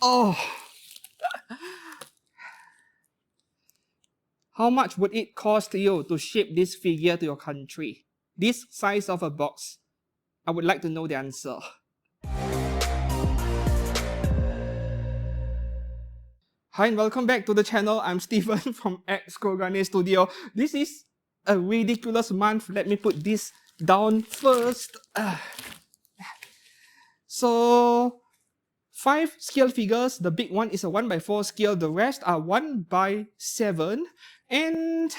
Oh! How much would it cost you to ship this figure to your country? This size of a box. I would like to know the answer. Hi and welcome back to the channel. I'm Steven from X Studio. This is a ridiculous month. Let me put this down first. So, 5 scale figures. The big one is a 1x4 scale. The rest are 1x7. And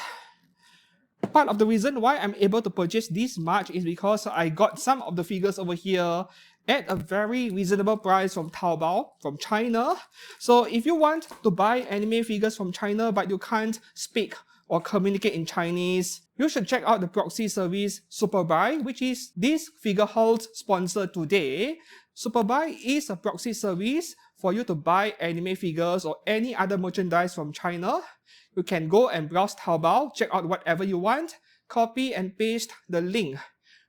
part of the reason why I'm able to purchase this much is because I got some of the figures over here at a very reasonable price from Taobao, from China. So if you want to buy anime figures from China but you can't speak or communicate in Chinese, you should check out the proxy service Superbuy, which is this figure haul's sponsor today. Superbuy is a proxy service for you to buy anime figures or any other merchandise from China. You can go and browse Taobao, check out whatever you want, copy and paste the link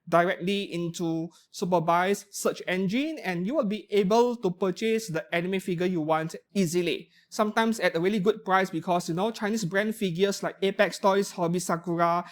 directly into Superbuy's search engine, and you will be able to purchase the anime figure you want easily. Sometimes at a really good price because, Chinese brand figures like Apex Toys, Hobby Sakura,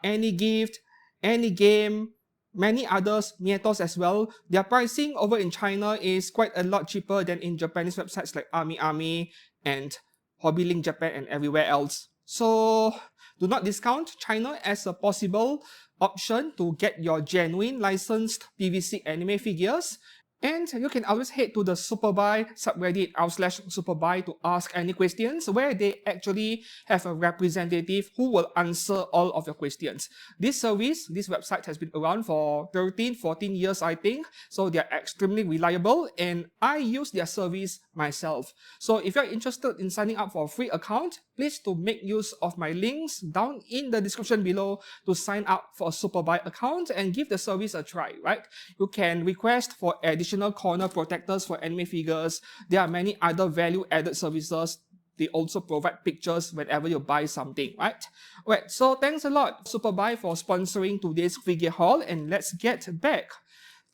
Any Gift, Any Game, many others, Mietos as well, their pricing over in China is quite a lot cheaper than in Japanese websites like Ami and Hobby Link Japan and everywhere else. So do not discount China as a possible option to get your genuine licensed PVC anime figures. And you can always head to the Superbuy subreddit r/Superbuy to ask any questions, where they actually have a representative who will answer all of your questions. This service, this website has been around for 13, 14 years, I think. So they are extremely reliable and I use their service myself. So if you're interested in signing up for a free account, please to make use of my links down in the description below to sign up for a Superbuy account and give the service a try, right? You can request for additional corner protectors for anime figures. There are many other value-added services. They also provide pictures whenever you buy something, right? Alright, so thanks a lot, Superbuy, for sponsoring today's figure haul, and let's get back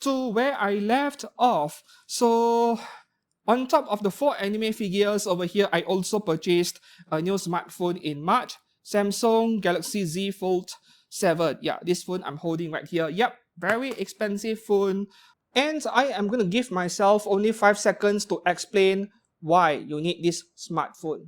to where I left off. So, on top of the 4 anime figures over here, I also purchased a new smartphone in March. Samsung Galaxy Z Fold 7. Yeah, this phone I'm holding right here. Yep, very expensive phone. And I am going to give myself only 5 seconds to explain why you need this smartphone.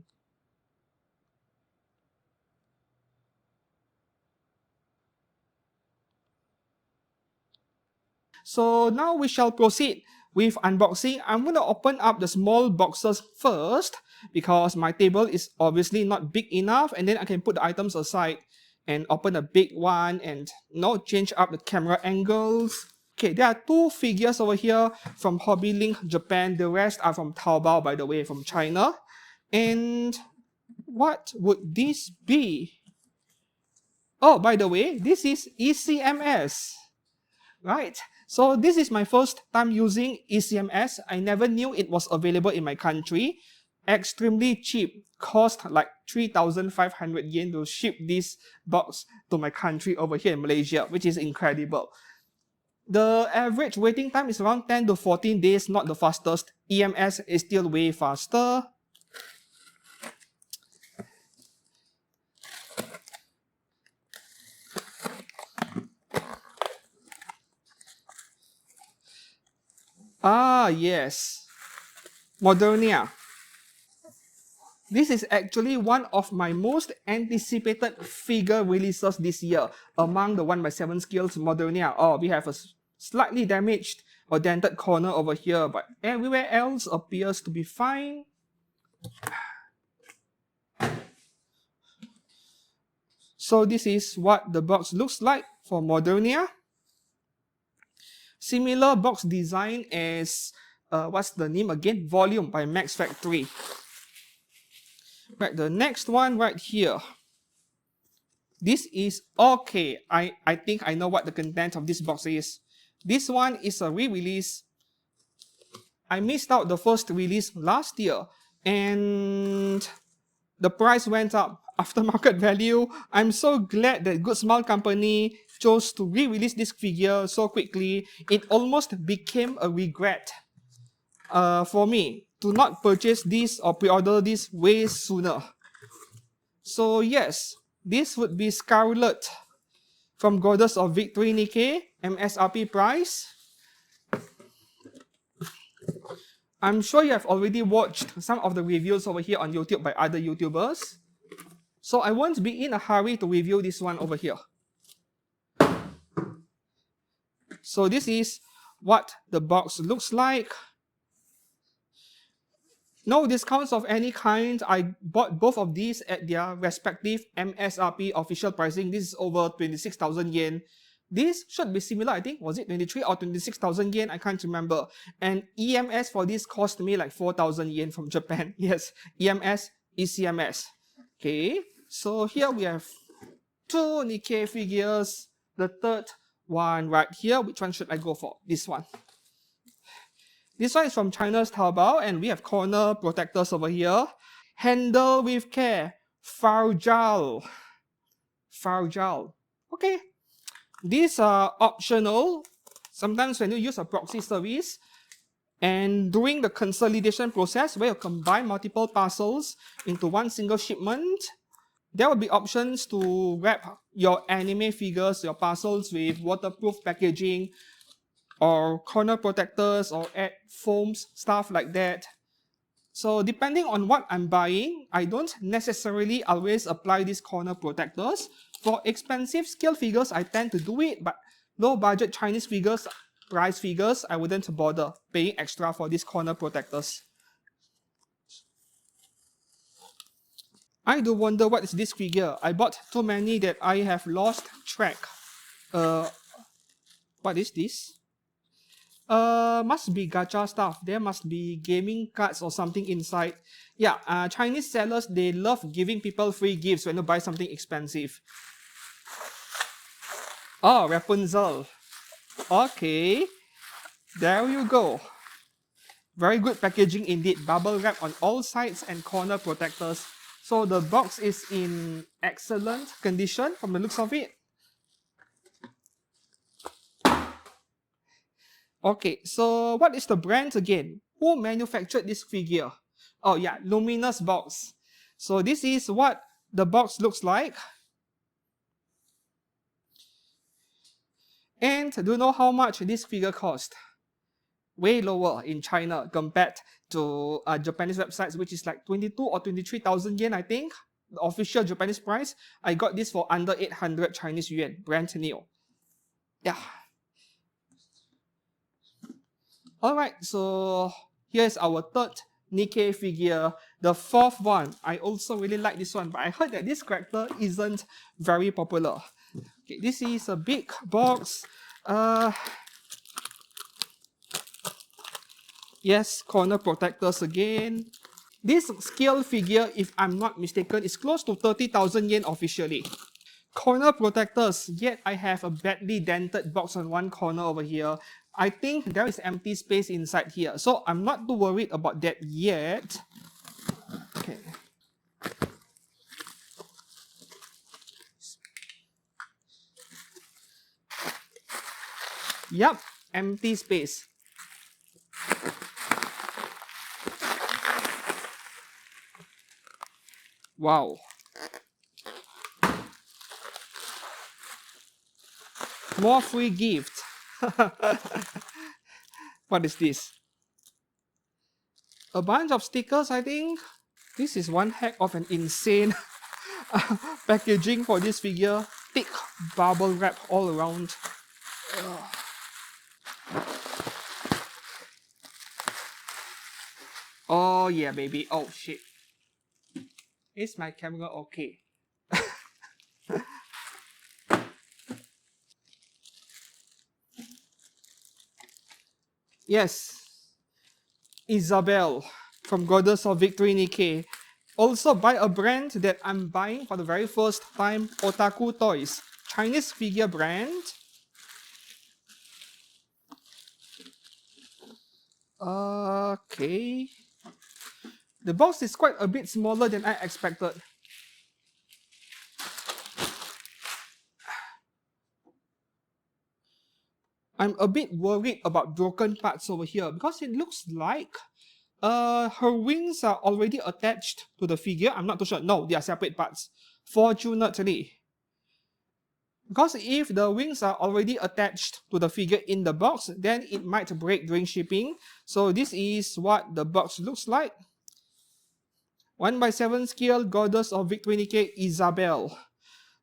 So now we shall proceed with unboxing. I'm going to open up the small boxes first because my table is obviously not big enough, and then I can put the items aside and open a big one and change up the camera angles. Okay, there are 2 figures over here from Hobby Link Japan. The rest are from Taobao, by the way, from China. And what would this be? Oh, by the way, this is ECMS. Right? So this is my first time using ECMS. I never knew it was available in my country. Extremely cheap. Cost like 3,500 yen to ship this box to my country over here in Malaysia, which is incredible. The average waiting time is around 10 to 14 days, not the fastest. EMS is still way faster. Ah, yes. Modernia. This is actually one of my most anticipated figure releases this year. Among the 1x7 scales, Modernia. Oh, we have a slightly damaged or dented corner over here, but everywhere else appears to be fine. So this is what the box looks like for Modernia. Similar box design as, what's the name again? Volume by Max Factory. Right, the next one right here. This is okay. I think I know what the content of this box is. This one is a re-release. I missed out the first release last year and the price went up after market value. I'm so glad that Good Smile Company chose to re-release this figure so quickly. It almost became a regret for me. to not purchase this or pre-order this way sooner. So yes, this would be Scarlet from Goddess of Victory Nikke, MSRP price. I'm sure you have already watched some of the reviews over here on YouTube by other YouTubers. So I won't be in a hurry to review this one over here. So this is what the box looks like. No discounts of any kind. I bought both of these at their respective MSRP official pricing. This is over 26,000 yen. This should be similar, I think. Was it 23 or 26,000 yen? I can't remember. And EMS for this cost me like 4,000 yen from Japan. Yes, EMS, ECMS. Okay, so here we have two Nikke figures. The third one right here. Which one should I go for? This one. This one is from China's Taobao, and we have corner protectors over here. Handle with care. Fragile. Fragile. Okay. These are optional. Sometimes when you use a proxy service, and during the consolidation process, where you combine multiple parcels into one single shipment, there will be options to wrap your anime figures, your parcels with waterproof packaging, or corner protectors, or add foams, stuff like that. So depending on what I'm buying, I don't necessarily always apply these corner protectors. For expensive scale figures, I tend to do it, but low budget Chinese figures, price figures, I wouldn't bother paying extra for these corner protectors. I do wonder what is this figure. I bought too many that I have lost track. What is this? Must be gacha stuff. There must be gaming cards or something inside. Yeah, Chinese sellers, they love giving people free gifts when you buy something expensive. Oh, Rapunzel. Okay, there you go. Very good packaging indeed. Bubble wrap on all sides and corner protectors. So the box is in excellent condition from the looks of it. Okay, so what is the brand again? Who manufactured this figure? Oh yeah, Luminous box. So this is what the box looks like. And do you know how much this figure cost? Way lower in China compared to Japanese websites, which is like 22 or 23,000 yen, I think. The official Japanese price. I got this for under 800 Chinese yuan, brand new. Yeah. Alright, so here's our third Nikke figure. The fourth one, I also really like this one, but I heard that this character isn't very popular. Okay, this is a big box. Yes, corner protectors again. This scale figure, if I'm not mistaken, is close to 30,000 yen officially. Corner protectors, yet I have a badly dented box on one corner over here. I think there is empty space inside here, so I'm not too worried about that yet. Okay. Yep, empty space. Wow. More free gift. What is this? A bunch of stickers, I think. This is one heck of an insane packaging for this figure. Thick bubble wrap all around. Oh yeah, baby. Oh shit. Is my camera okay? Yes. Isabelle from Goddess of Victory Nikke. Also by a brand that I'm buying for the very first time, Otaku Toys. Chinese figure brand. Okay. The box is quite a bit smaller than I expected. I'm a bit worried about broken parts over here because it looks like Her wings are already attached to the figure. I'm not too sure. No, they are separate parts. Fortunately. Because if the wings are already attached to the figure in the box, then it might break during shipping. So this is what the box looks like. 1x7 scale Goddess of Victory Nikke Isabel.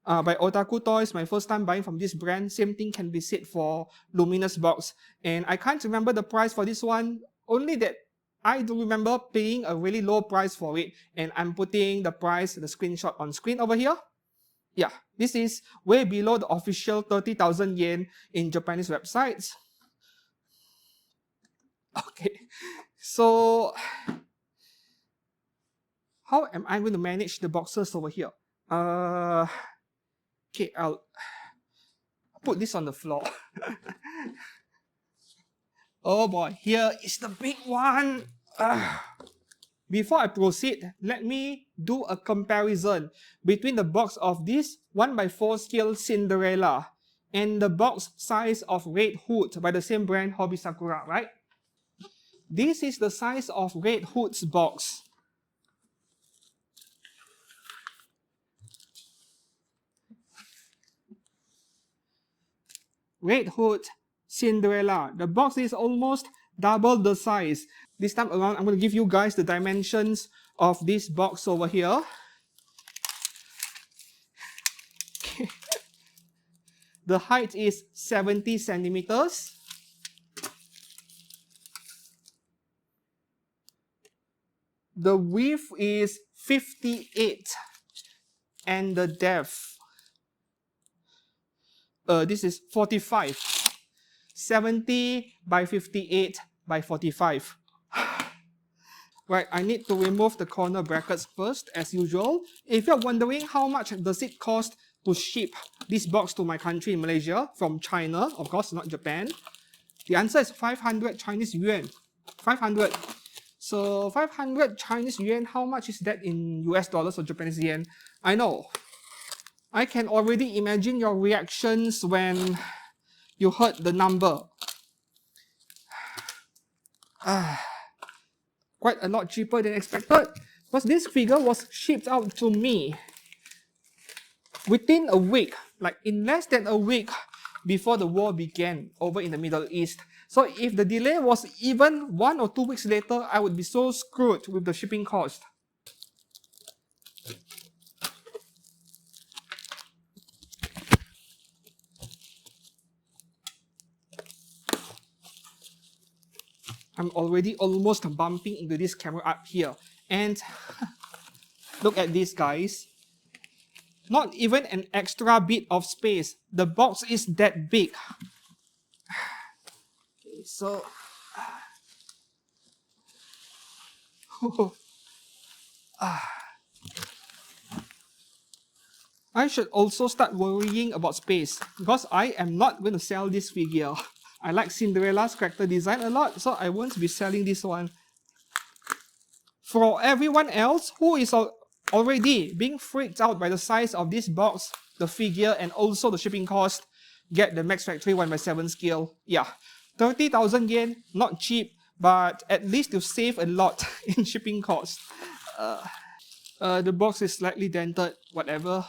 By Otaku Toys, my first time buying from this brand. Same thing can be said for Luminous box. And I can't remember the price for this one. Only that I do remember paying a really low price for it. And I'm putting the price, the screenshot on screen over here. Yeah, this is way below the official 30,000 yen in Japanese websites. Okay, so how am I going to manage the boxes over here? Okay, I'll put this on the floor. Oh boy, here is the big one. Before I proceed, let me do a comparison between the box of this 1x4 scale Cinderella and the box size of Red Hood by the same brand, Hobby Sakura, right? This is the size of Red Hood's box. Red Hood, Cinderella. The box is almost double the size. This time around, I'm going to give you guys the dimensions of this box over here. The height is 70 centimeters. The width is 58. And the depth, this is 45. 70 by 58 by 45. Right, I need to remove the corner brackets first, as usual. If you're wondering how much does it cost to ship this box to my country in Malaysia from China, of course not Japan, the answer is 500 Chinese yuan. 500. So 500 Chinese yuan, how much is that in US dollars or Japanese yen? I know. I can already imagine your reactions when you heard the number. Quite a lot cheaper than expected, because this figure was shipped out to me within a week, like in less than a week before the war began over in the Middle East. So if the delay was even 1 or 2 weeks later, I would be so screwed with the shipping cost. I'm already almost bumping into this camera up here. And look at this, guys. Not even an extra bit of space. The box is that big. Okay, so I should also start worrying about space, because I am not going to sell this figure. I like Cinderella's character design a lot, so I won't be selling this one. For everyone else who is already being freaked out by the size of this box, the figure, and also the shipping cost, get the Max Factory 1x7 scale. Yeah, 30,000 yen, not cheap, but at least you save a lot in shipping cost. The box is slightly dented, whatever.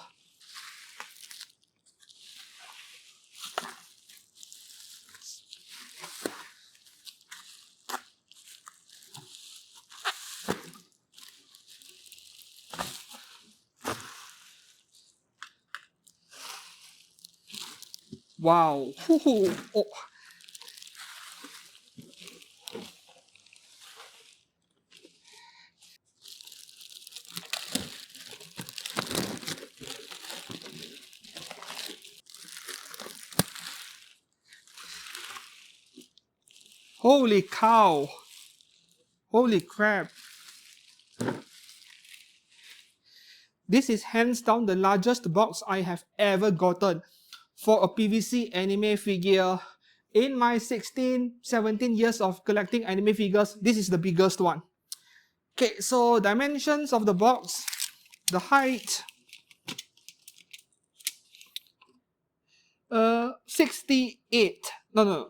Wow. Oh. Holy cow. Holy crap. This is hands down the largest box I have ever gotten for a PVC anime figure. In my 16, 17 years of collecting anime figures, this is the biggest one. Okay, so dimensions of the box, the height, 68. No.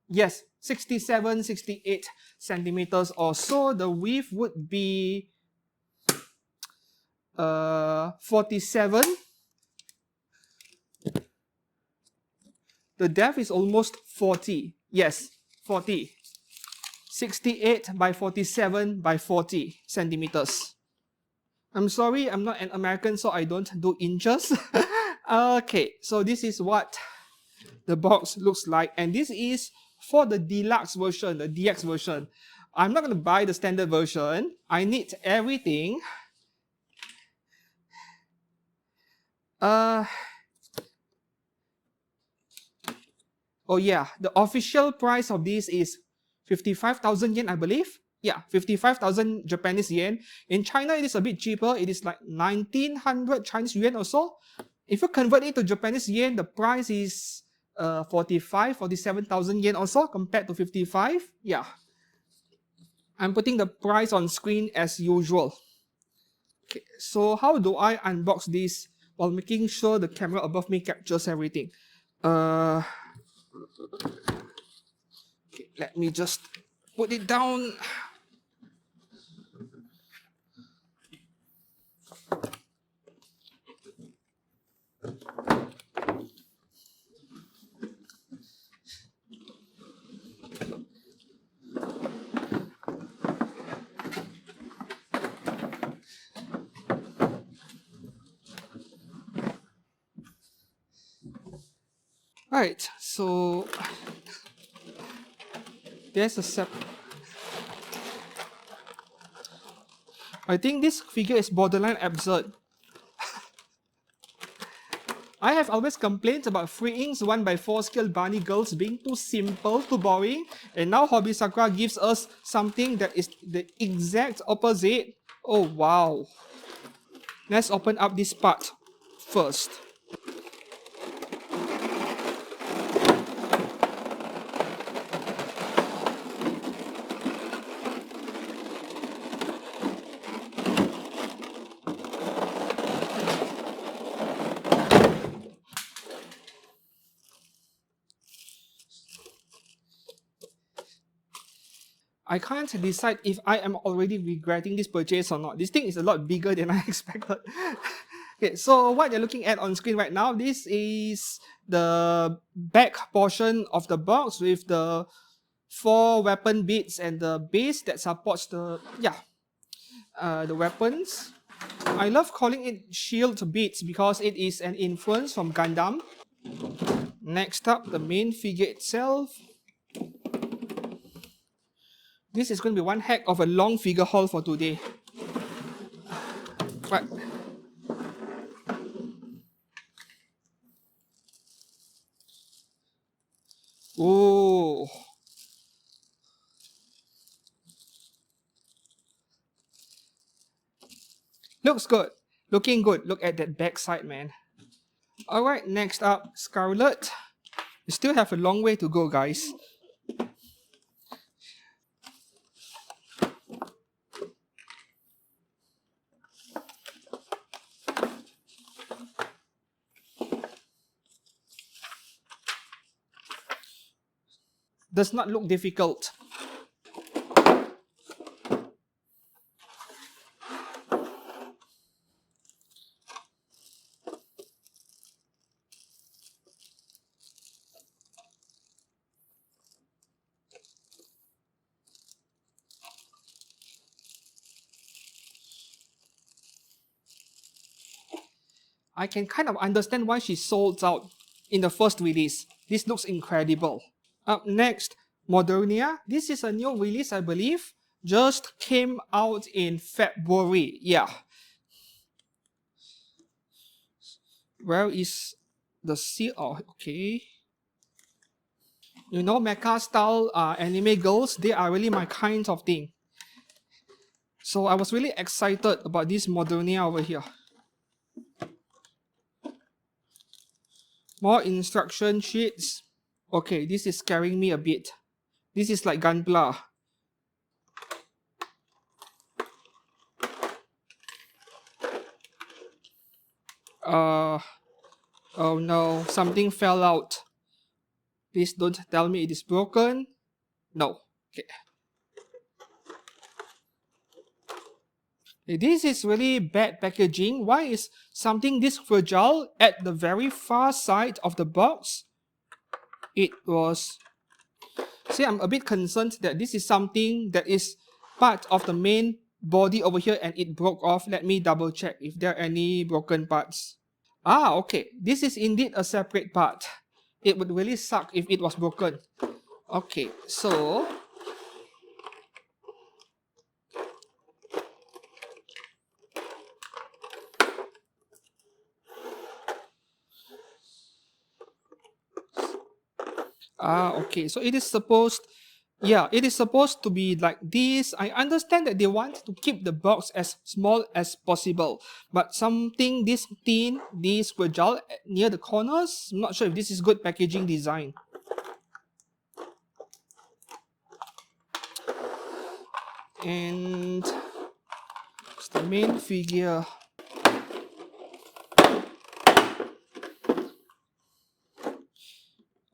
Yes, 67, 68 centimeters or so. The width would be 47. The depth is almost 40. Yes, 40. 68 by 47 by 40 centimeters. I'm sorry, I'm not an American, so I don't do inches. Okay, so this is what the box looks like, and this is for the deluxe version, the DX version. I'm not going to buy the standard version. I need everything. Oh yeah, the official price of this is 55,000 yen, I believe. Yeah, 55,000 Japanese yen. In China, it is a bit cheaper. It is like 1,900 Chinese yuan or so. If you convert it to Japanese yen, the price is 47,000 yen or so compared to 55. Yeah. I'm putting the price on screen as usual. Okay, so how do I unbox this while making sure the camera above me captures everything? Okay, let me just put it down. Right, so there's a I think this figure is borderline absurd. I have always complained about free inks 1x4 scale Barney girls being too simple, too boring, and now Hobby Sakura gives us something that is the exact opposite. Oh wow. Let's open up this part first. I can't decide if I am already regretting this purchase or not. This thing is a lot bigger than I expected. Okay, so what you're looking at on screen right now, this is the back portion of the box with the 4 weapon bits and the base that supports the weapons. I love calling it shield bits because it is an influence from Gundam. Next up, the main figure itself. This is going to be one heck of a long figure haul for today. Right. Oh. Looks good. Looking good. Look at that backside, man. Alright, next up, Scarlet. We still have a long way to go, guys. Does not look difficult. I can kind of understand why she sold out in the first release. This looks incredible. Up next, Modernia. This is a new release, I believe. Just came out in February. Yeah. Where is the seal? Oh, okay. You know, mecha style anime girls, they are really my kind of thing. So I was really excited about this Modernia over here. More instruction sheets. Okay, this is scaring me a bit. This is like Gunpla. Oh no, something fell out. Please don't tell me it is broken. No. Okay. This is really bad packaging. Why is something this fragile at the very far side of the box? It was... See, I'm a bit concerned that this is something that is part of the main body over here and it broke off. Let me double check if there are any broken parts. Ah, okay. This is indeed a separate part. It would really suck if it was broken. Okay, so... Ah, okay. So it is supposed... Yeah, it is supposed to be like this. I understand that they want to keep the box as small as possible. But something this thin, this fragile near the corners, I'm not sure if this is good packaging design. And it's the main figure.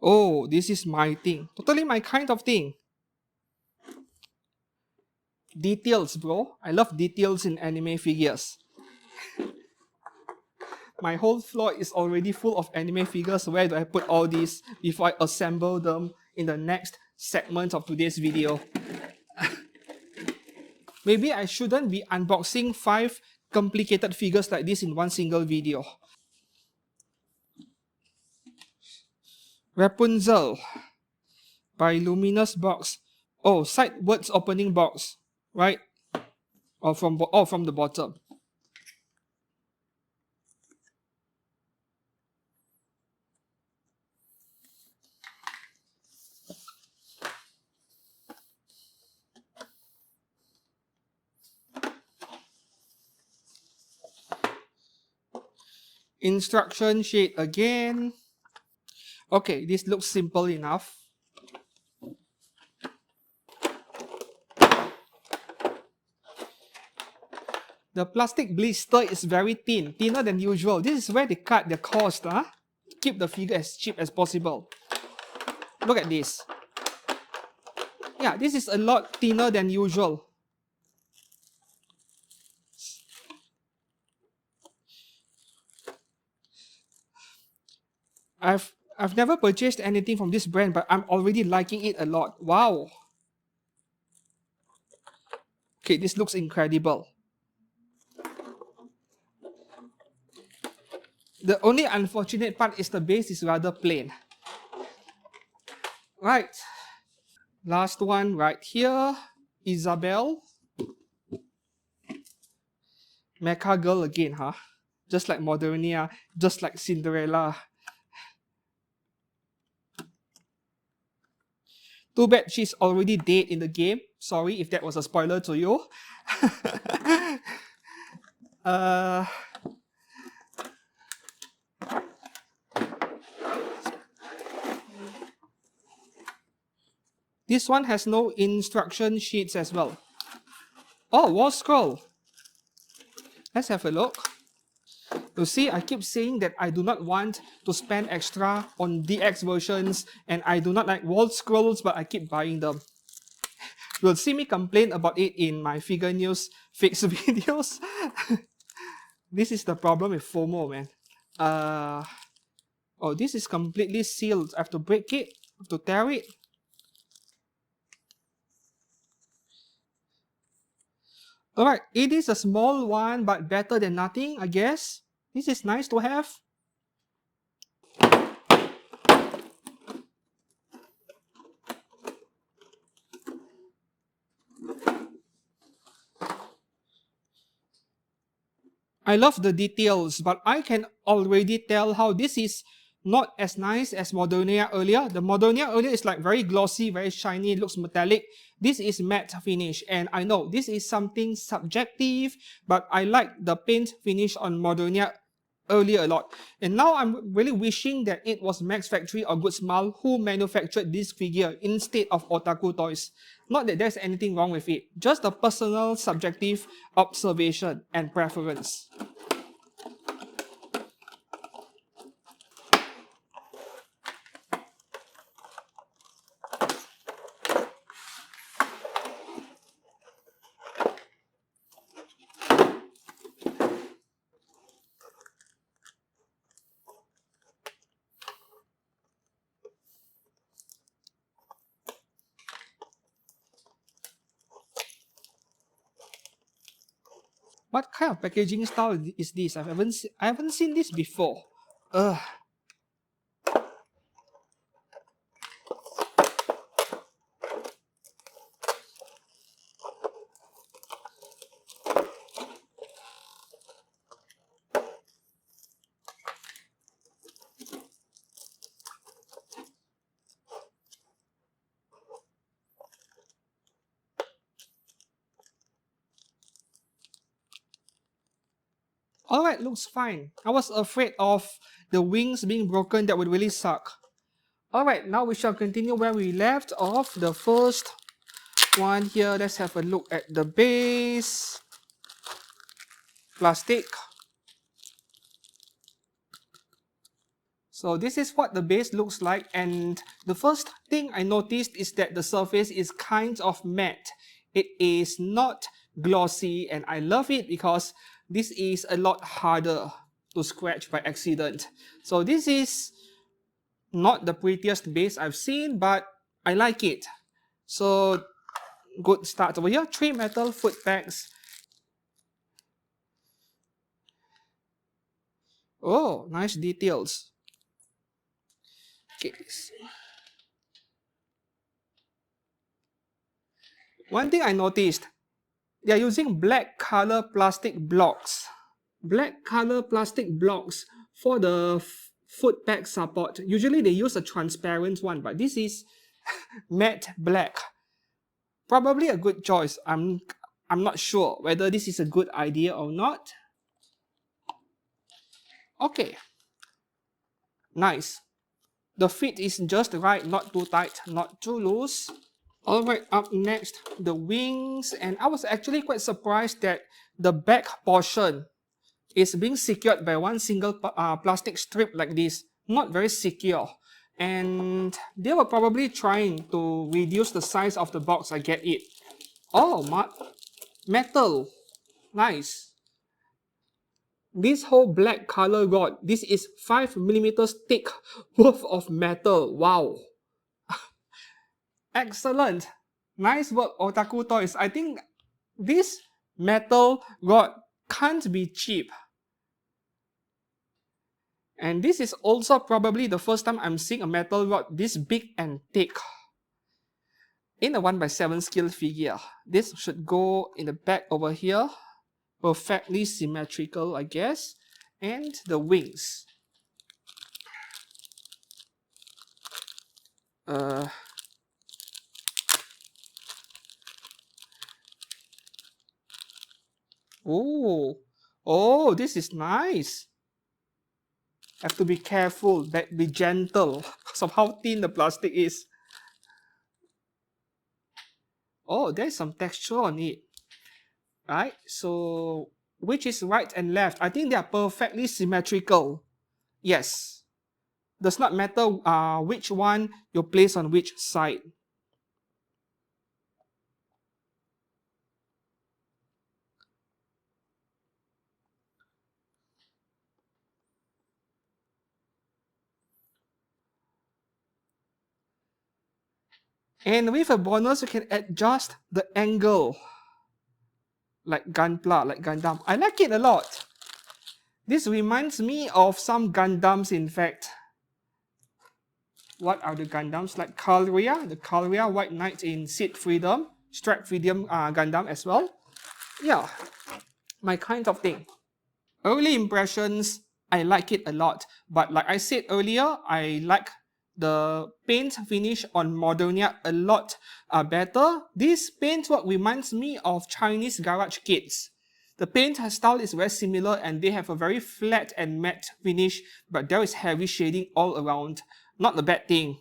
Oh, this is my thing. Totally my kind of thing. Details, bro. I love details in anime figures. My whole floor is already full of anime figures. Where do I put all these before I assemble them in the next segment of today's video? Maybe I shouldn't be unboxing 5 complicated figures like this in one single video. Rapunzel by Luminous box. Oh, sideways opening box, right? Or from the bottom. Instruction sheet again. Okay, this looks simple enough. The plastic blister is very thin, thinner than usual. This is where they cut their cost, to keep the figure as cheap as possible. Look at this. Yeah, this is a lot thinner than usual. I've never purchased anything from this brand, but I'm already liking it a lot. Wow. Okay, this looks incredible. The only unfortunate part is the base is rather plain. Right. Last one right here. Isabelle. Mecha girl again, huh? Just like Modernia, just like Cinderella. Too bad she's already dead in the game. Sorry if that was a spoiler to you. This one has no instruction sheets as well. Oh, wall scroll. Let's have a look. You see, I keep saying that I do not want to spend extra on DX versions and I do not like wall scrolls, but I keep buying them. You'll see me complain about it in my figure news fix videos. This is the problem with FOMO, man. Oh, this is completely sealed. I have to break it, I have to tear it. Alright, it is a small one, but better than nothing, I guess. This is nice to have. I love the details, but I can already tell how this is not as nice as Modernia earlier. The Modernia earlier is like very glossy, very shiny, it looks metallic. This is matte finish, and I know this is something subjective, but I like the paint finish on Modernia earlier a lot. And now I'm really wishing that it was Max Factory or Good Smile who manufactured this figure instead of Otaku Toys. Not that there's anything wrong with it, just a personal subjective observation and preference. What kind of packaging style is this? I haven't seen this before. Ugh. Alright, looks fine. I was afraid of the wings being broken. That would really suck. Alright, now we shall continue where we left off. The first one here, let's have a look at the base. Plastic. So this is what the base looks like, and the first thing I noticed is that the surface is kind of matte. It is not glossy, and I love it because this is a lot harder to scratch by accident. So this is not the prettiest base I've seen, but I like it. So good start over here. 3 metal foot pegs. Oh, nice details. Okay. One thing I noticed, they are using black color plastic blocks. Black color plastic blocks for the foot peg support. Usually they use a transparent one, but this is matte black. Probably a good choice. I'm not sure whether this is a good idea or not. Okay. Nice. The fit is just right, not too tight, not too loose. Alright, up next, the wings. And I was actually quite surprised that the back portion is being secured by one single plastic strip like this. Not very secure. And they were probably trying to reduce the size of the box, I get it. Oh, metal. Nice. This whole black color rod, this is 5mm thick worth of metal. Wow. Excellent. Nice work, Otaku Toys. I think this metal rod can't be cheap. And this is also probably the first time I'm seeing a metal rod this big and thick in a 1x7 scale figure. This should go in the back over here. Perfectly symmetrical, I guess. And the wings. Oh, this is nice. Have to be careful, be gentle because of how thin the plastic is. Oh, there's some texture on it. Right? So, which is right and left? I think they are perfectly symmetrical. Yes. Does not matter which one you place on which side. And with a bonus, you can adjust the angle. Like Gunpla, like Gundam. I like it a lot. This reminds me of some Gundams, in fact. What are the Gundams? Like Calria, the Calria White Knight in Seed Freedom, Strike Freedom Gundam as well. Yeah, my kind of thing. Early impressions, I like it a lot. But like I said earlier, I like the paint finish on Modernia a lot better. This paintwork reminds me of Chinese garage kits. The paint style is very similar and they have a very flat and matte finish, but there is heavy shading all around. Not a bad thing.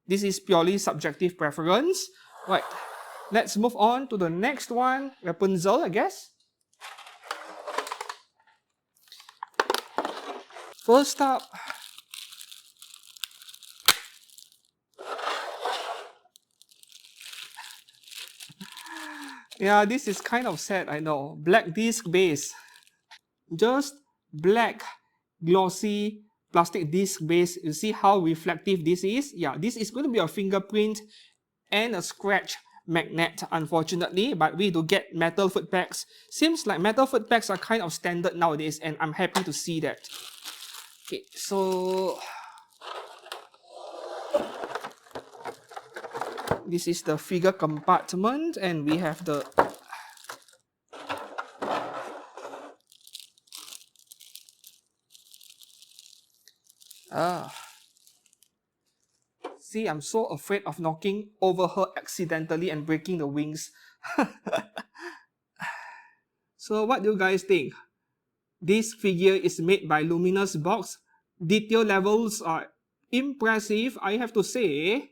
This is purely subjective preference. Right, let's move on to the next one. Rapunzel, I guess. First up, yeah, this is kind of sad, I know. Black disc base. Just black, glossy, plastic disc base. You see how reflective this is? Yeah, this is going to be a fingerprint and a scratch magnet, unfortunately, but we do get metal foot pegs. Seems like metal foot pegs are kind of standard nowadays, and I'm happy to see that. Okay, so this is the figure compartment, and we have the see, I'm so afraid of knocking over her accidentally and breaking the wings. So what do you guys think? This figure is made by Luminous box. Detail levels are impressive, I have to say.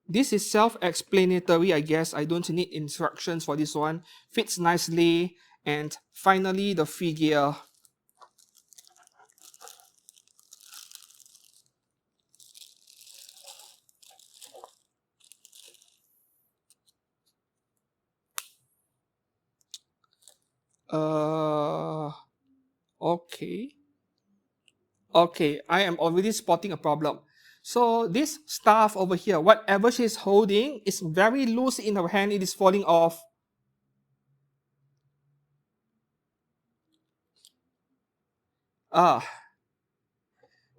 This is self-explanatory, I guess. I don't need instructions for this one. Fits nicely. And finally, the figure. Okay. Okay, I am already spotting a problem. So this staff over here, whatever she's holding, is very loose in her hand. It is falling off.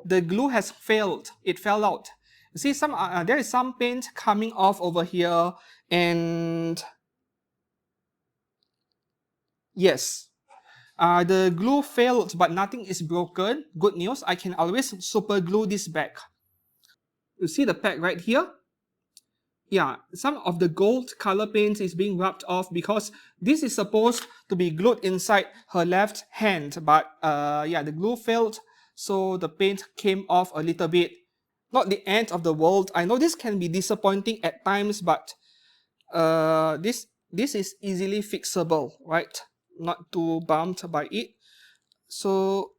The glue has failed. It fell out. See, there is some paint coming off over here, and yes, the glue failed, but nothing is broken. Good news. I can always super glue this back. You see the pack right here? Yeah, some of the gold color paint is being rubbed off because this is supposed to be glued inside her left hand, but yeah, the glue failed, so the paint came off a little bit. Not the end of the world. I know this can be disappointing at times, but this is easily fixable, right? Not too bummed by it. So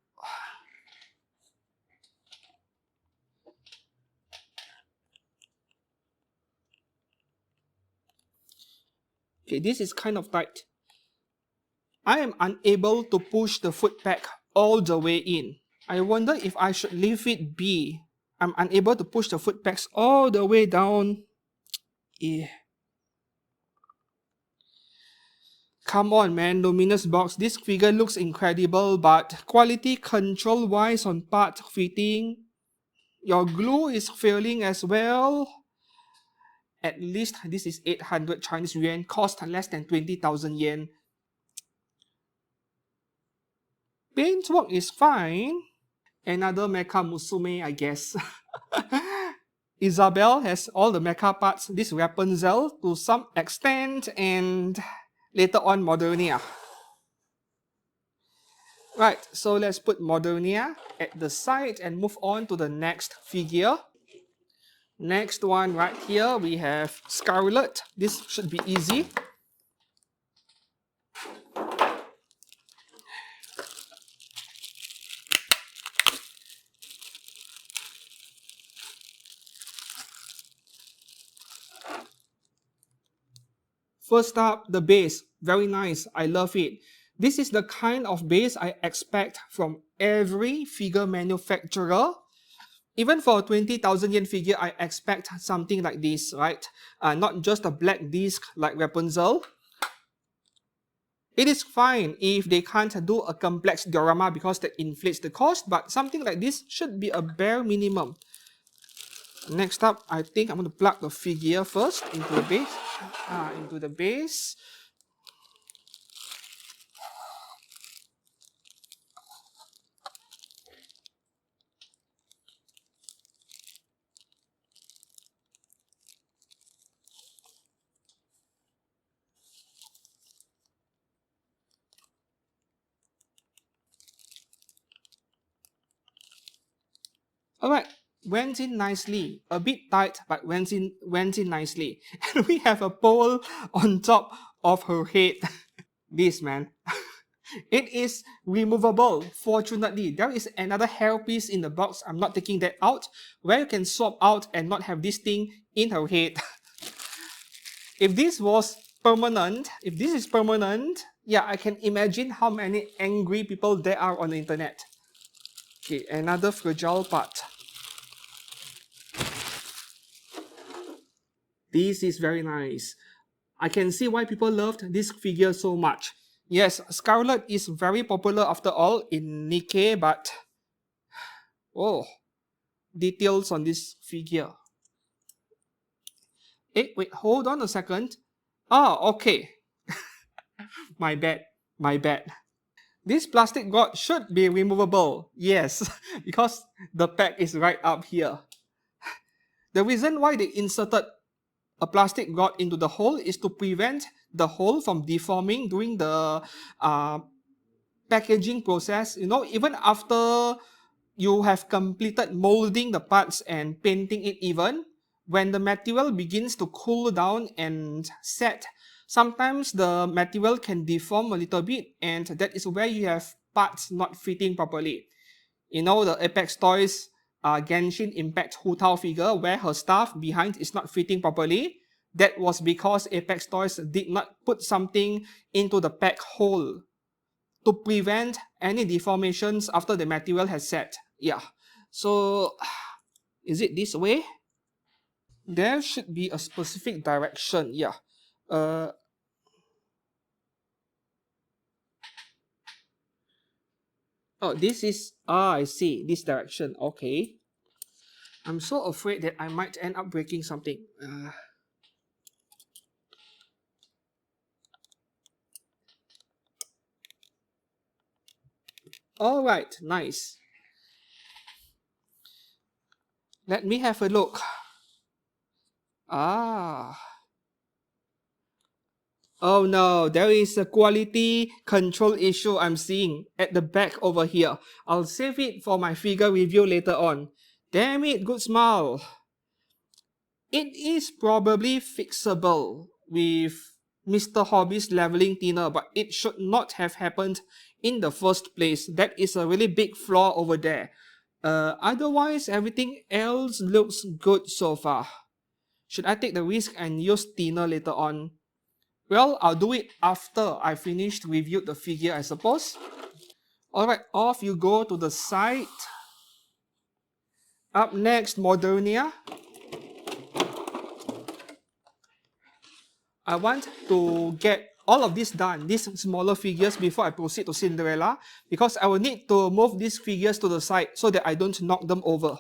okay, this is kind of tight. I am unable to push the foot peg all the way in. I wonder if I should leave it be. I'm unable to push the foot pegs all the way down. Yeah. Come on, man, Luminous box. This figure looks incredible, but quality control wise on part fitting, your glue is failing as well. At least this is 800 Chinese yuan, cost less than 20,000 yen. Paintwork is fine. Another mecha Musume, I guess. Isabel has all the mecha parts, this Rapunzel to some extent, and later on Modernia. Right, so let's put Modernia at the side and move on to the next figure. Next one right here, we have Scarlet. This should be easy. First up, the base. Very nice. I love it. This is the kind of base I expect from every figure manufacturer. Even for a 20,000 yen figure, I expect something like this, right? Not just a black disc like Rapunzel. It is fine if they can't do a complex diorama because that inflates the cost, but something like this should be a bare minimum. Next up, I think I'm going to plug the figure first into the base. Alright, went in nicely. A bit tight, but went in nicely. And we have a pole on top of her head. This, man. It is removable. Fortunately, there is another hairpiece in the box. I'm not taking that out, where you can swap out and not have this thing in her head. If this is permanent, yeah, I can imagine how many angry people there are on the internet. Okay, another fragile part. This is very nice. I can see why people loved this figure so much. Yes, Scarlet is very popular after all in Nikke, but oh, details on this figure. Wait, hold on a second. Oh, okay. My bad. My bad. This plastic god should be removable. Yes, because the pack is right up here. The reason why they inserted a plastic god into the hole is to prevent the hole from deforming during the uh, packaging process. You know, even after you have completed molding the parts and painting it even, when the material begins to cool down and set, sometimes the material can deform a little bit, and that is where you have parts not fitting properly. You know, the Apex Toys Genshin Impact Hu Tao figure where her stuff behind is not fitting properly. That was because Apex Toys did not put something into the pack hole to prevent any deformations after the material has set. Yeah. So, is it this way? There should be a specific direction. Yeah. Uh, oh, this is, I see, this direction. Okay. I'm so afraid that I might end up breaking something. All right, nice. Let me have a look. Ah. Oh no, there is a quality control issue I'm seeing at the back over here. I'll save it for my figure review later on. Damn it, good smile. It is probably fixable with Mr. Hobby's leveling thinner, but it should not have happened in the first place. That is a really big flaw over there. Otherwise, everything else looks good so far. Should I take the risk and use thinner later on? Well, I'll do it after I finished reviewed the figure, I suppose. Alright, off you go to the side. Up next, Modernia. I want to get all of this done, these smaller figures, before I proceed to Cinderella, because I will need to move these figures to the side so that I don't knock them over.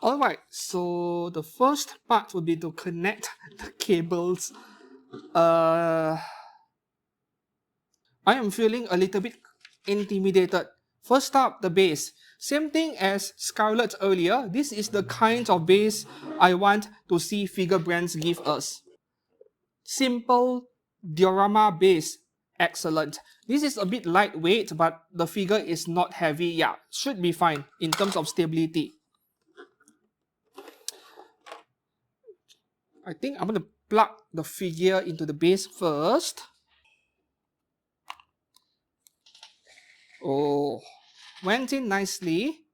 Alright, so the first part would be to connect the cables. I am feeling a little bit intimidated. First up, the base. Same thing as Scarlet earlier, this is the kind of base I want to see figure brands give us. Simple diorama base, excellent. This is a bit lightweight, but the figure is not heavy. Yeah, should be fine in terms of stability. I think I'm going to plug the figure into the base first. Oh, went in nicely.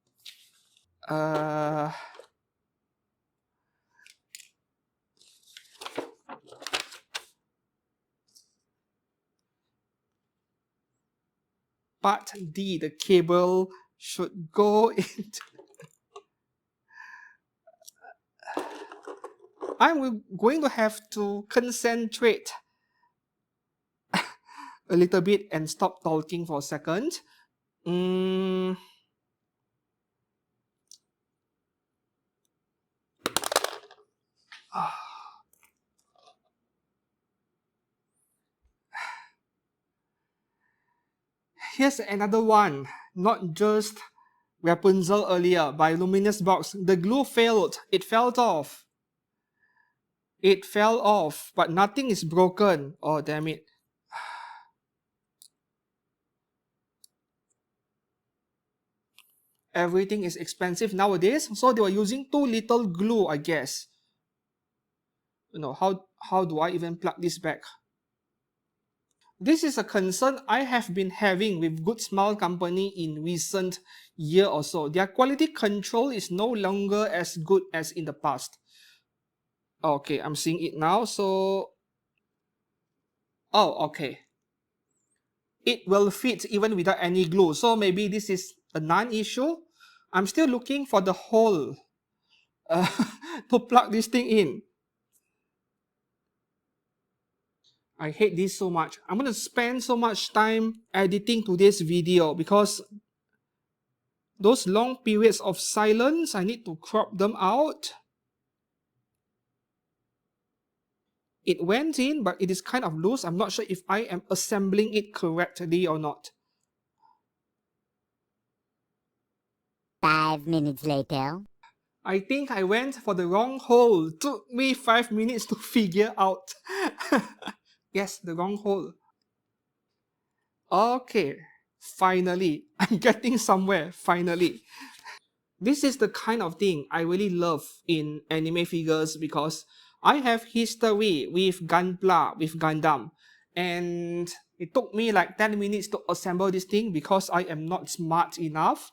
Part D, the cable should go into... I'm going to have to concentrate a little bit and stop talking for a second. Here's another one, not just Rapunzel earlier by Luminous box. The glue failed. It fell off. It fell off, but nothing is broken. Oh, damn it. Everything is expensive nowadays, so they were using too little glue, I guess. You know, how do I even plug this back? This is a concern I have been having with Good Smile Company in recent year or so. Their quality control is no longer as good as in the past. Okay, I'm seeing it now. So, oh, okay. it will fit even without any glue. So maybe this is a non-issue. I'm still looking for the hole to plug this thing in. I hate this so much. I'm going to spend so much time editing today's video because those long periods of silence, I need to crop them out. It went in, but it is kind of loose. I'm not sure if I am assembling it correctly or not. 5 minutes later. I think I went for the wrong hole. Took me 5 minutes to figure out. Yes, the wrong hole. Okay, finally. I'm getting somewhere, finally. This is the kind of thing I really love in anime figures because I have history with Gunpla, with Gundam. And it took me like 10 minutes to assemble this thing because I am not smart enough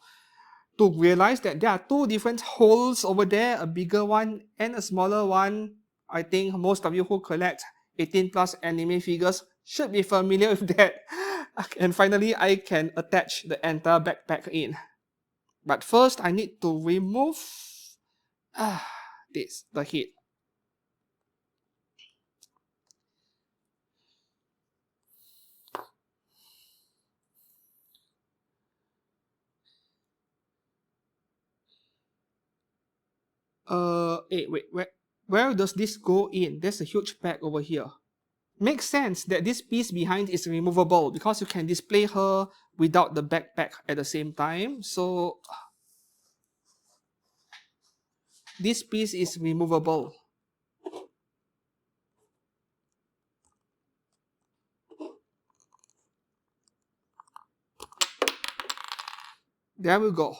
to realize that there are two different holes over there, a bigger one and a smaller one. I think most of you who collect 18 plus anime figures should be familiar with that. And finally, I can attach the entire backpack in. But first, I need to remove this, the head. Wait, where does this go in? There's a huge bag over here. Makes sense that this piece behind is removable because you can display her without the backpack at the same time. So this piece is removable. There we go.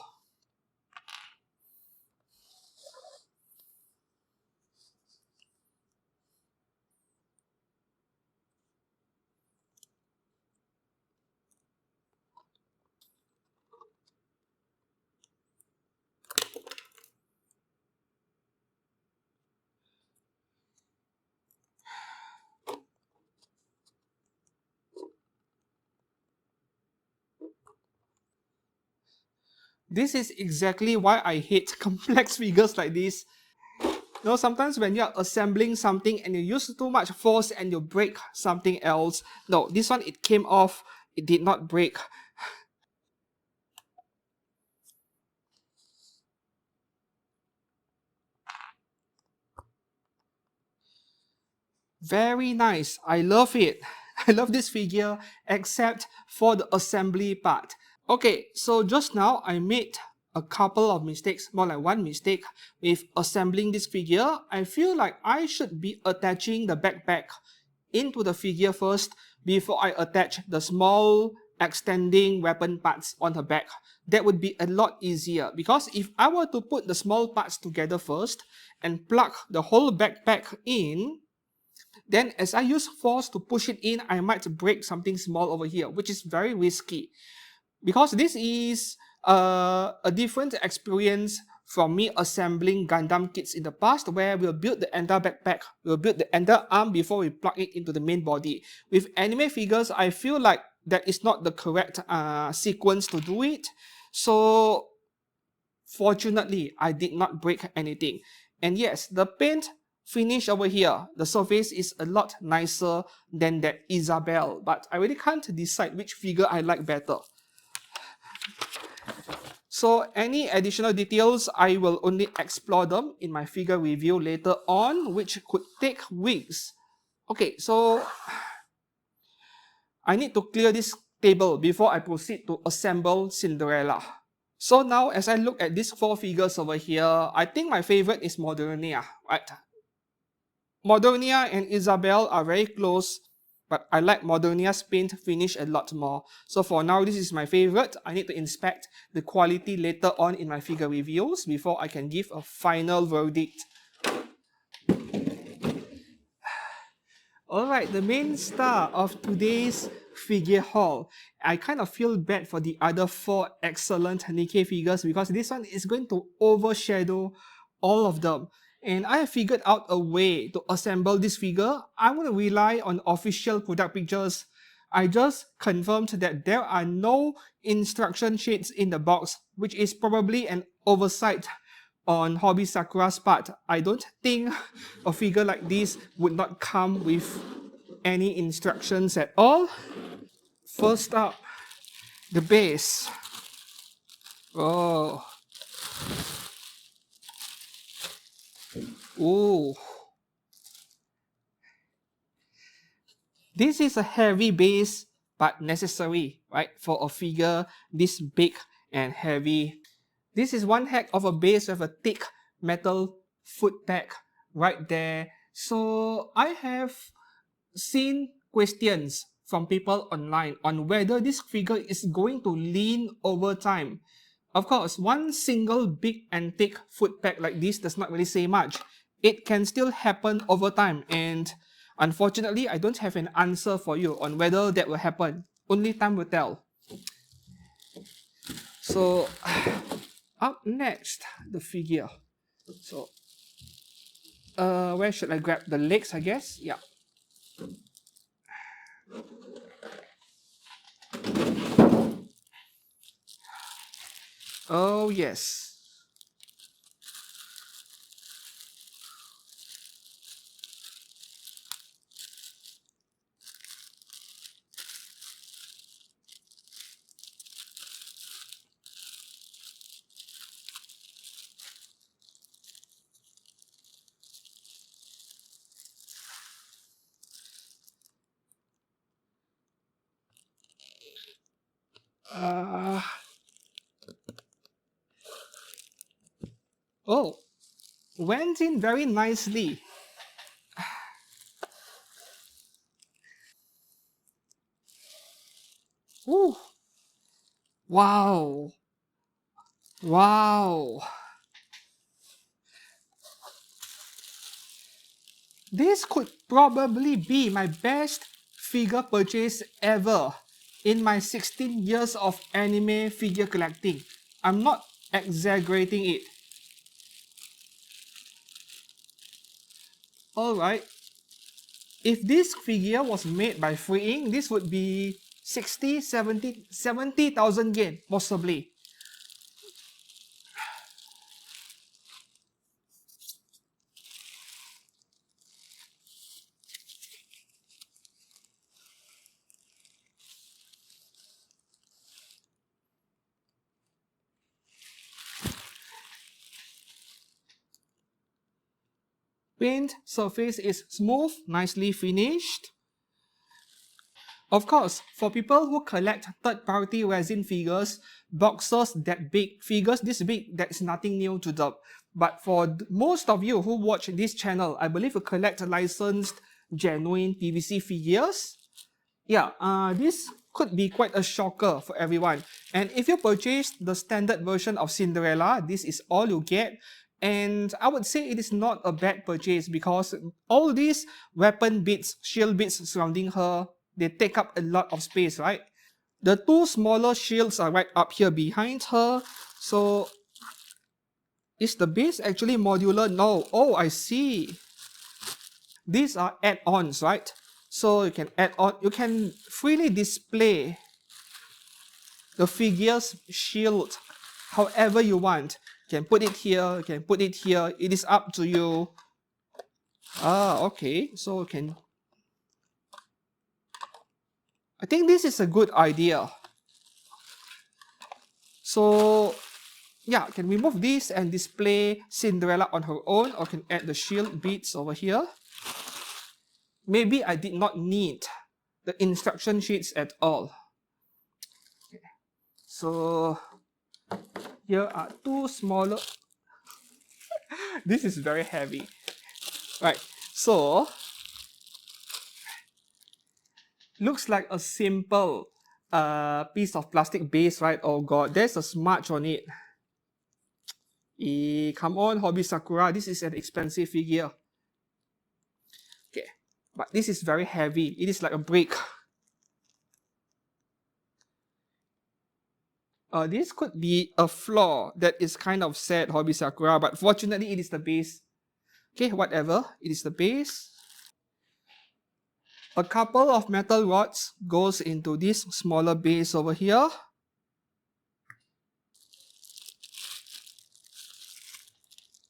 This is exactly why I hate complex figures like this. You know, sometimes when you're assembling something and you use too much force and you break something else. No, this one, it came off. It did not break. Very nice. I love it. I love this figure except for the assembly part. Okay, so just now I made a couple of mistakes, more like one mistake with assembling this figure. I feel like I should be attaching the backpack into the figure first before I attach the small extending weapon parts on her back. That would be a lot easier because if I were to put the small parts together first and plug the whole backpack in, then as I use force to push it in, I might break something small over here, which is very risky. Because this is a different experience from me assembling Gundam kits in the past, where we'll build the entire backpack, we'll build the entire arm before we plug it into the main body. With anime figures, I feel like that is not the correct sequence to do it. So fortunately, I did not break anything. And yes, the paint finish over here, the surface is a lot nicer than that Isabelle, but I really can't decide which figure I like better. So any additional details, I will only explore them in my figure review later on, which could take weeks. Okay, so I need to clear this table before I proceed to assemble Cinderella. So now as I look at these four figures over here, I think my favorite is Modernia, right? Modernia and Isabelle are very close, but I like Modernia's paint finish a lot more. So for now, this is my favorite. I need to inspect the quality later on in my figure reviews before I can give a final verdict. Alright, the main star of today's figure haul. I kind of feel bad for the other four excellent Nikke figures because this one is going to overshadow all of them. And I have figured out a way to assemble this figure. I want to rely on official product pictures. I just confirmed that there are no instruction sheets in the box, which is probably an oversight on Hobby Sakura's part. I don't think a figure like this would not come with any instructions at all. First up, the base. Oh. Ooh. This is a heavy base, but necessary, right? For a figure this big and heavy. This is one heck of a base with a thick metal foot peg right there. So I have seen questions from people online on whether this figure is going to lean over time. Of course, one single big and thick foot peg like this does not really say much. It can still happen over time, and unfortunately, I don't have an answer for you on whether that will happen. Only time will tell. So, up next, the figure. So, where should I grab the legs, I guess? Yeah. Oh, yes. Oh, went in very nicely. Ooh. Wow. Wow. This could probably be my best figure purchase ever in my 16 years of anime figure collecting. I'm not exaggerating it. Alright, if this figure was made by Freeing, this would be 60, 70,000 yen, possibly. Paint surface is smooth, nicely finished. Of course, for people who collect third-party resin figures, boxes that big, figures this big, that's nothing new to them. But for most of you who watch this channel, I believe you collect licensed, genuine PVC figures. Yeah, this could be quite a shocker for everyone. And if you purchase the standard version of Cinderella, this is all you get. And I would say it is not a bad purchase because all these weapon bits, shield bits surrounding her, they take up a lot of space, right? The two smaller shields are right up here behind her. So, is the base actually modular? No. Oh, I see. These are add-ons, right? So you can add on, you can freely display the figure's shield however you want. You can put it here, you can put it here. It is up to you. Okay. So you can... I think this is a good idea. So, yeah, can remove this and display Cinderella on her own, or can add the shield beads over here. Maybe I did not need the instruction sheets at all. Okay. So, here are two smaller... This is very heavy. Right, so looks like a simple piece of plastic base, right? Oh god, there's a smudge on it. Come on, Hobby Sakura, this is an expensive figure. Okay, but this is very heavy. It is like a brick. This could be a flaw that is kind of sad, Hobby Sakura, but fortunately it is the base. Okay, whatever, it is the base. A couple of metal rods goes into this smaller base over here.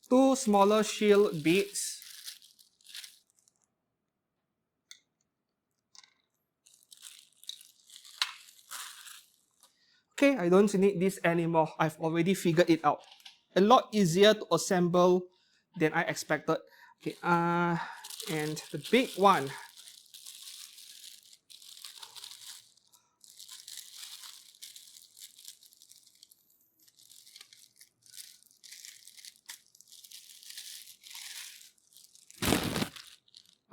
Two smaller shield beads. Okay, I don't need this anymore. I've already figured it out. A lot easier to assemble than I expected. Okay, and the big one.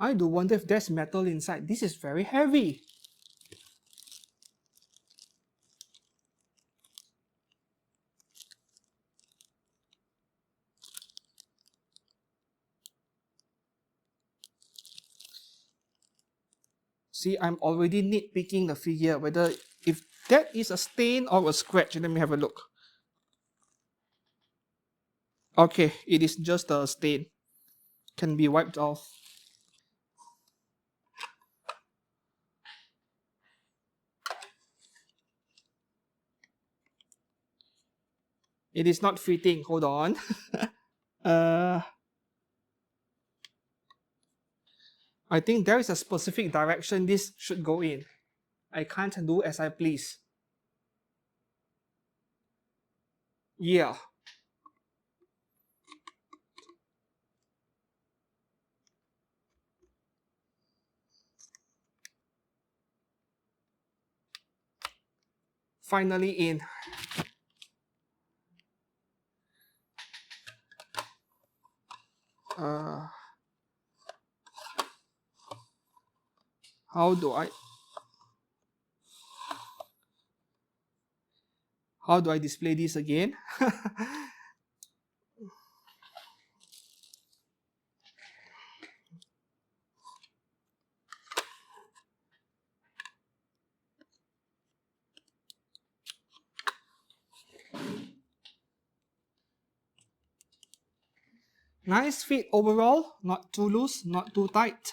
I do wonder if there's metal inside. This is very heavy. See, I'm already nitpicking the figure, whether if that is a stain or a scratch. Let me have a look. Okay, it is just a stain. Can be wiped off. It is not fitting. Hold on. I think there is a specific direction this should go in. I can't do as I please. Yeah. Finally in. How do I display this again? Nice fit overall, not too loose, not too tight.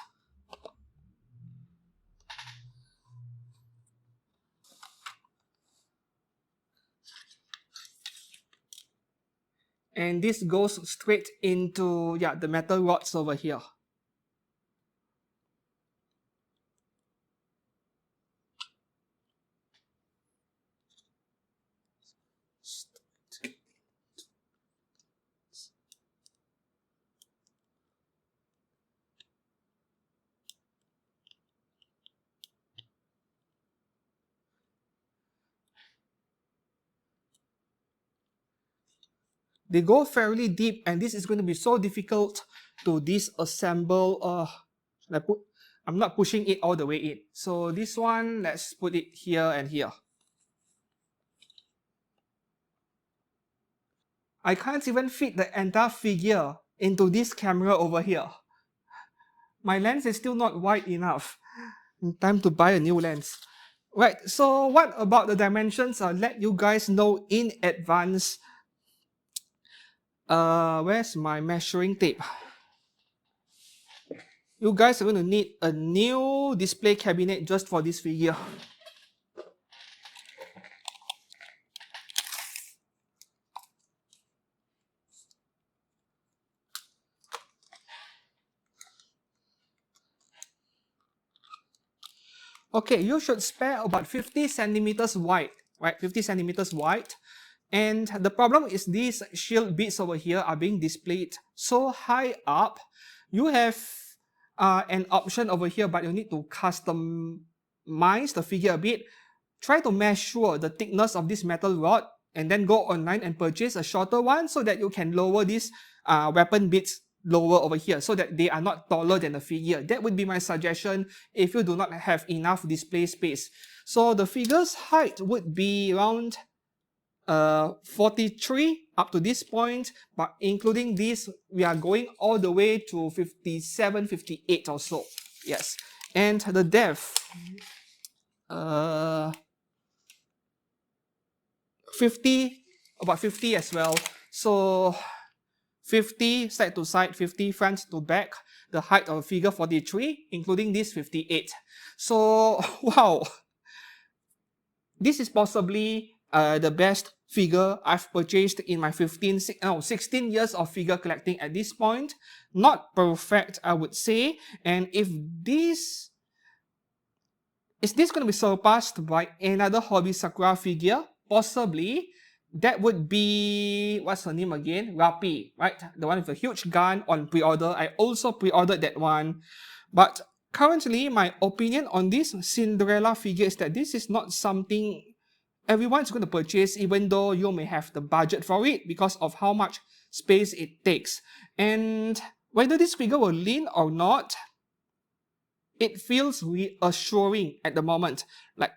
And this goes straight into the metal rods over here. They go fairly deep, and this is going to be so difficult to disassemble. I'm not pushing it all the way in. So this one, let's put it here and here. I can't even fit the entire figure into this camera over here. My lens is still not wide enough. Time to buy a new lens. Right, so what about the dimensions? I'll let you guys know in advance. Where's my measuring tape? You guys are going to need a new display cabinet just for this figure. Okay, you should spare about 50 centimeters wide, right? 50 centimeters wide. And the problem is these shield beads over here are being displayed so high up. You have an option over here, but you need to customize the figure a bit. Try to measure the thickness of this metal rod and then go online and purchase a shorter one so that you can lower these weapon beads lower over here so that they are not taller than the figure. That would be my suggestion if you do not have enough display space. So the figure's height would be around 43 up to this point, but including this, we are going all the way to 57, 58 or so. Yes. And the depth, 50, about 50 as well. So 50 side to side, 50 front to back, the height of figure 43, including this 58. So, wow, this is possibly the best figure I've purchased in my 16 years of figure collecting at this point. Not perfect, I would say. And if this is going to be surpassed by another Hobby Sakura figure? Possibly. That would be, what's her name again? Rapi, right? The one with a huge gun on pre-order. I also pre-ordered that one. But currently, my opinion on this Cinderella figure is that this is not something everyone's going to purchase, even though you may have the budget for it because of how much space it takes. And whether this figure will lean or not, it feels reassuring at the moment. Like,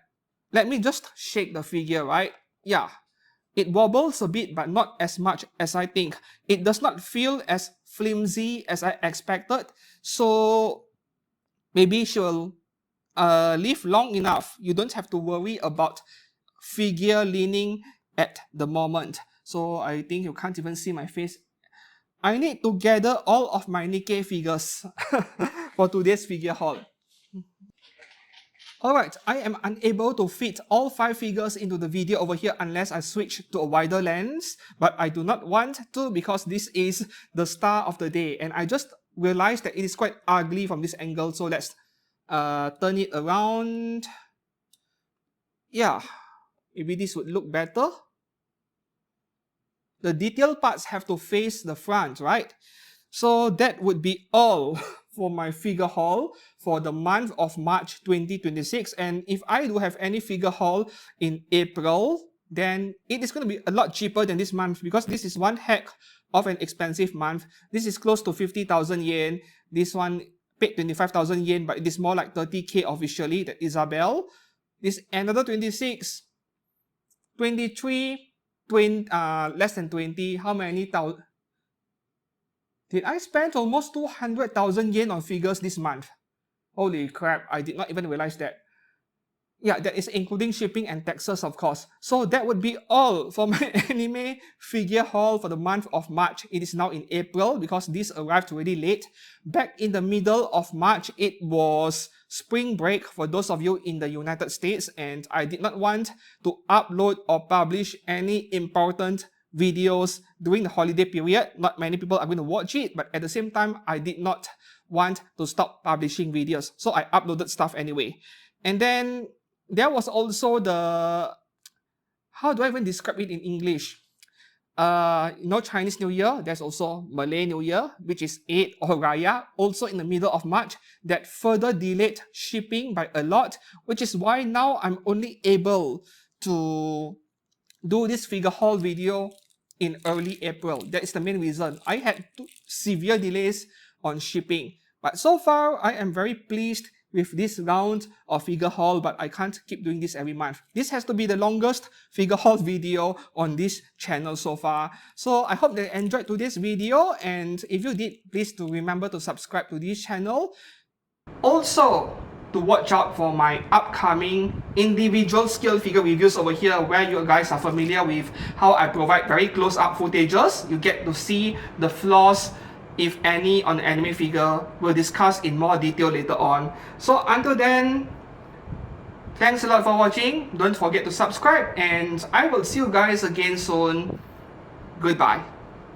let me just shake the figure, right? Yeah, it wobbles a bit, but not as much as I think. It does not feel as flimsy as I expected. So maybe she'll live long enough. You don't have to worry about figure leaning at the moment. So I think you can't even see my face. I need to gather all of my Nikke figures for today's figure haul. Alright, I am unable to fit all 5 figures into the video over here unless I switch to a wider lens, but I do not want to because this is the star of the day and I just realized that it is quite ugly from this angle, so let's turn it around. Yeah, maybe this would look better. The detail parts have to face the front, right? So that would be all for my figure haul for the month of March 2026. And if I do have any figure haul in April, then it is going to be a lot cheaper than this month because this is one heck of an expensive month. This is close to 50,000 yen. This one paid 25,000 yen, but it is more like 30k officially, that Isabel. This another 26, 23, 20, less than 20. How many thousand? Did I spend almost 200,000 yen on figures this month? Holy crap, I did not even realize that. Yeah, that is including shipping and taxes, of course. So that would be all for my anime figure haul for the month of March. It is now in April because this arrived really late. Back in the middle of March, it was spring break for those of you in the United States, and I did not want to upload or publish any important videos during the holiday period. Not many people are going to watch it, but at the same time, I did not want to stop publishing videos. So I uploaded stuff anyway. And then there was also the, how do I even describe it in English? Chinese New Year. There's also Malay New Year, which is Eid or Raya, also in the middle of March, that further delayed shipping by a lot, which is why now I'm only able to do this figure haul video in early April. That is the main reason. I had severe delays on shipping. But so far, I am very pleased with this round of figure haul, but I can't keep doing this every month. This has to be the longest figure haul video on this channel so far. So I hope that you enjoyed today's video, and if you did, please do remember to subscribe to this channel. Also, to watch out for my upcoming individual scale figure reviews over here, where you guys are familiar with how I provide very close-up footages. You get to see the flaws, if any, on the anime figure. We'll discuss in more detail later on. So until then, thanks a lot for watching. Don't forget to subscribe, and I will see you guys again soon. Goodbye.